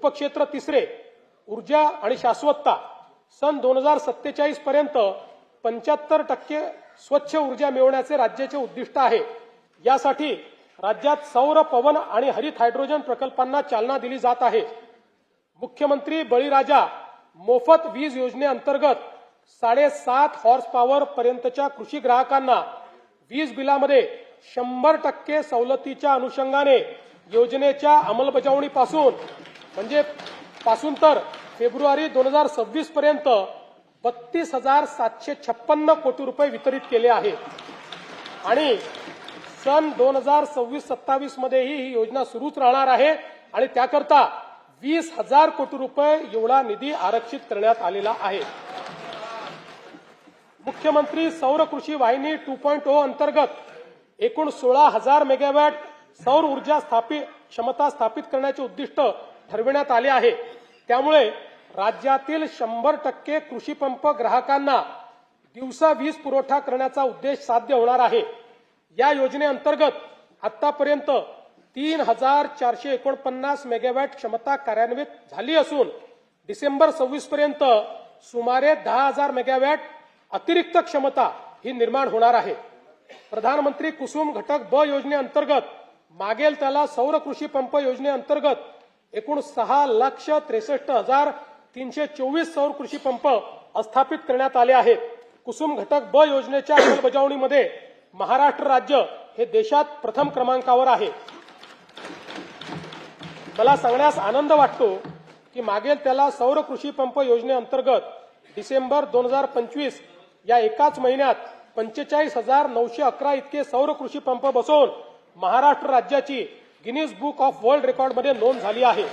उपक्षेत्र तिसरे ऊर्जा आणि शाश्वतता सन 2047 पर्यंत 75% स्वच्छ ऊर्जा मिळवण्याचे राज्याचे उद्दिष्ट आहे। यासाठी राज्यात सौर, पवन आणि हरित हायड्रोजन प्रकल्पांना चालना दिली जात आहे। मुख्यमंत्री बळीराजा मोफत वीज योजनेअंतर्गत 7.5 हॉर्स पॉवर पर्यंतच्या कृषी ग्राहकांना वीज बिलामध्ये 100% सवलतीच्या अनुषंगाने योजनेच्या अंमलबजावणीपासून तर फेब्रुवारी 2026 पर्यंत 32,756 कोटी रुपये वितरित केले आहेत आणि सन 2026-27 मध्येही ही योजना सुरूच राहणार आहे आणि त्याकरता 20,000 कोटी रुपये एवढा निधी आरक्षित करण्यात आलेला आहे। मुख्यमंत्री सौर कृषी वाहिनी 2.0 अंतर्गत एकूण 16,000 मेगावॅट सौर ऊर्जा क्षमता स्थापित करण्याचे उद्दिष्ट ठरविण्यात आले आहे। त्यामुळे राज्यातील 100% कृषी पंप ग्राहकांना दिवसा वीज पुरवठा करण्याचा उद्देश साध्य होणार आहे। या योजनेअंतर्गत आतापर्यंत 3,449 मेगावॅट क्षमता कार्यान्वित झाली असून डिसेंबर 26 पर्यंत सुमारे 10,000 मेगावॅट अतिरिक्त क्षमता ही निर्माण होणार आहे। प्रधानमंत्री कुसुम घटक ब योजनेअंतर्गत मागेल त्याला सौर कृषी पंप योजनेअंतर्गत एकूण 6,63,324 सौर कृषी पंप स्थापित करण्यात आले आहेत। कुसुम घटक ब योजनेच्या अंमलबजावणीमध्ये महाराष्ट्र राज्य हे देशात प्रथम क्रमांकावर आहे। मला सांगण्यास आनंद वाटतो की मागेल त्याला सौर कृषी पंप योजनेअंतर्गत डिसेंबर 2025 या एकाच महिन्यात 45,911 इतके सौर कृषी पंप बसवून महाराष्ट्र राज्याची गिनीज बुक ऑफ वर्ल्ड रेकॉर्डमध्ये नोंद झाली आहे।